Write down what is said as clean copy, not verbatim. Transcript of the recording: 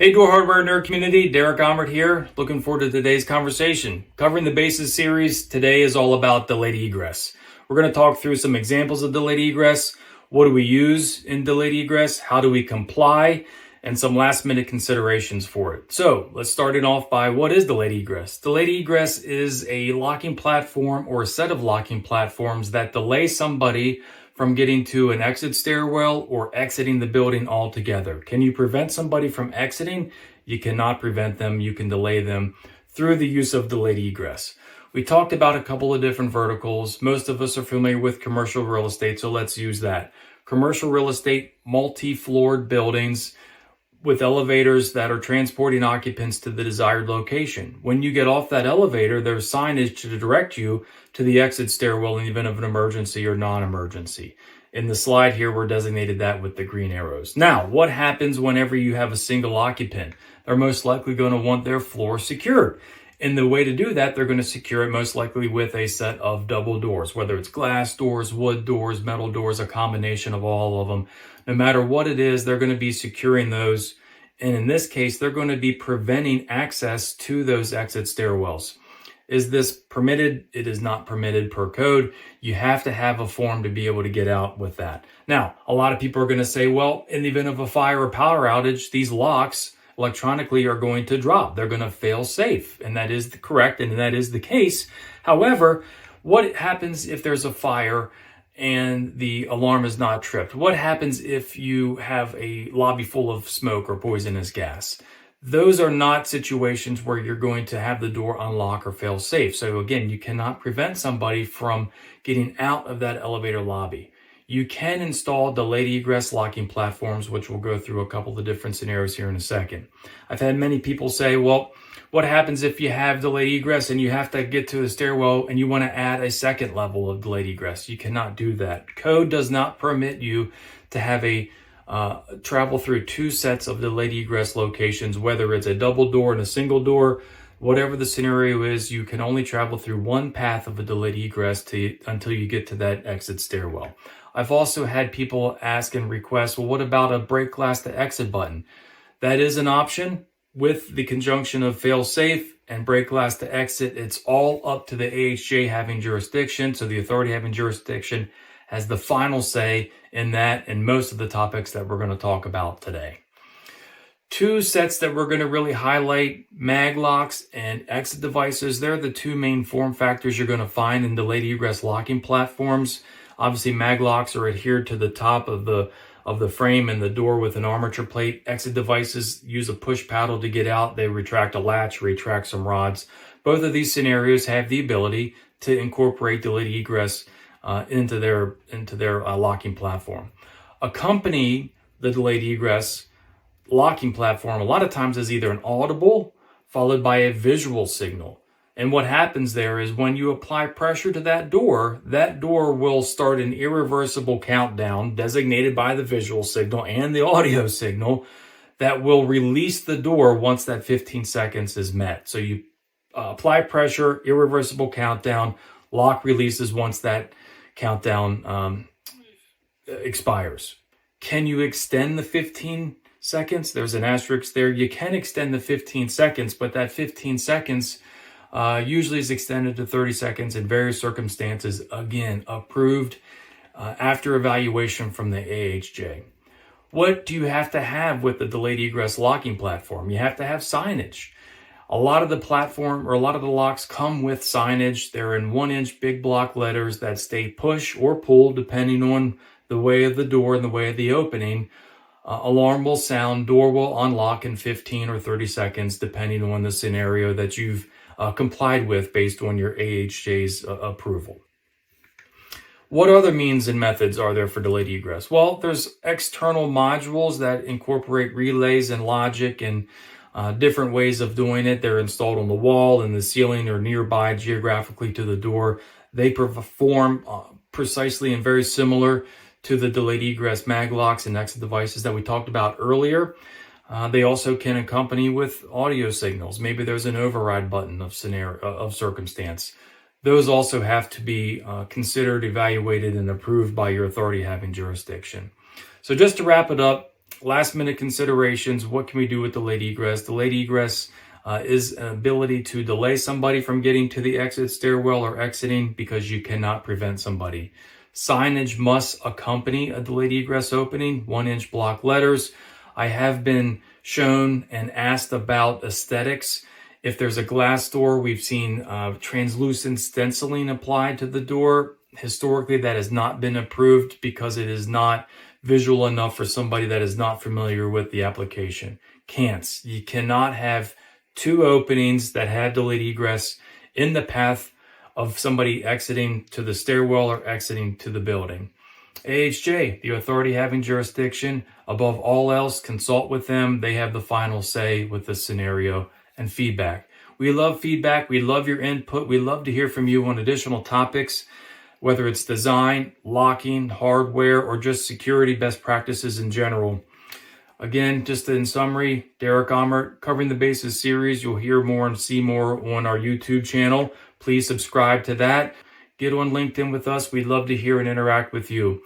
Hey door hardware nerd community, Derek Ommert here. Looking forward to today's conversation. Covering the bases series, today is all about delayed egress. We're going to talk through some examples of delayed egress. What do we use in delayed egress? How do we comply? And some last minute considerations for it. So let's start it off by what is delayed egress? Delayed egress is a locking platform or a set of locking platforms that delay somebody from getting to an exit stairwell or exiting the building altogether. Can you prevent somebody from exiting? You cannot prevent them. You can delay them through the use of delayed egress. We talked about a couple of different verticals. Most of us are familiar with commercial real estate, so let's use that. Commercial real estate, multi-floored buildings with elevators that are transporting occupants to the desired location. When you get off that elevator, there's signage to direct you to the exit stairwell in the event of an emergency or non-emergency. In the slide here, we're designated that with the green arrows. Now, what happens whenever you have a single occupant? They're most likely going to want their floor secured. And the way to do that, they're going to secure it most likely with a set of double doors, whether it's glass doors, wood doors, metal doors, a combination of all of them. No matter what it is, they're going to be securing those. And in this case, they're going to be preventing access to those exit stairwells. Is this permitted? It is not permitted per code. You have to have a form to be able to get out with that. Now, a lot of people are going to say, well, in the event of a fire or power outage, these locks electronically are going to drop. They're going to fail safe. And that is correct. And that is the case. However, what happens if there's a fire and the alarm is not tripped? What happens if you have a lobby full of smoke or poisonous gas? Those are not situations where you're going to have the door unlock or fail safe. So again, you cannot prevent somebody from getting out of that elevator lobby. You can install delayed egress locking platforms, which we'll go through a couple of different scenarios here in a second. I've had many people say, well, what happens if you have delayed egress and you have to get to the stairwell and you want to add a second level of delayed egress? You cannot do that. Code does not permit you to have a travel through two sets of delayed egress locations, whether it's a double door and a single door. Whatever the scenario is, you can only travel through one path of a delayed egress until you get to that exit stairwell. I've also had people ask and request, well, what about a break glass to exit button? That is an option with the conjunction of fail safe and break glass to exit. It's all up to the AHJ having jurisdiction. So the authority having jurisdiction has the final say in that and most of the topics that we're going to talk about today. Two sets that we're going to really highlight, mag locks and exit devices. They're the two main form factors you're going to find in delayed egress locking platforms. Obviously, mag locks are adhered to the top of the frame and the door with an armature plate. Exit devices use a push paddle to get out. They retract a latch, retract some rods. Both of these scenarios have the ability to incorporate delayed egress into their locking platform. Accompany the delayed egress locking platform a lot of times is either an audible followed by a visual signal. And what happens there is when you apply pressure to that door will start an irreversible countdown designated by the visual signal and the audio signal that will release the door once that 15 seconds is met. So you apply pressure, irreversible countdown, lock releases once that countdown expires. Can you extend the 15 seconds? There's an asterisk there. You can extend the 15 seconds, but that 15 seconds usually is extended to 30 seconds in various circumstances, again, approved after evaluation from the AHJ. What do you have to have with the delayed egress locking platform? You have to have signage. A lot of the platform or a lot of the locks come with signage. They're in 1-inch big block letters that state push or pull depending on the way of the door and the way of the opening. Alarm will sound, door will unlock in 15 or 30 seconds depending on the scenario that you've complied with based on your AHJ's approval. What other means and methods are there for delayed egress? Well, there's external modules that incorporate relays and logic and different ways of doing it. They're installed on the wall, in the ceiling, or nearby geographically to the door. They perform precisely and very similar to the delayed egress mag locks and exit devices that we talked about earlier. They also can accompany with audio signals. Maybe there's an override button of circumstance. Those also have to be considered, evaluated, and approved by your authority having jurisdiction. So just to wrap it up, Last minute considerations. What can we do with delayed egress? Delayed egress is an ability to delay somebody from getting to the exit stairwell or exiting because you cannot prevent somebody. Signage must accompany a delayed egress opening, 1-inch block letters. I have been shown and asked about aesthetics. If there's a glass door, we've seen translucent stenciling applied to the door. Historically, that has not been approved because it is not visual enough for somebody that is not familiar with the application. You cannot have two openings that have delayed egress in the path of somebody exiting to the stairwell or exiting to the building. AHJ, the authority having jurisdiction, above all else, consult with them. They have the final say with the scenario and feedback. We love feedback. We love your input. We love to hear from you on additional topics, whether it's design, locking, hardware, or just security best practices in general. Again, just in summary, Derek Ommert, Covering the Bases series. You'll hear more and see more on our YouTube channel. Please subscribe to that. Get on LinkedIn with us. We'd love to hear and interact with you.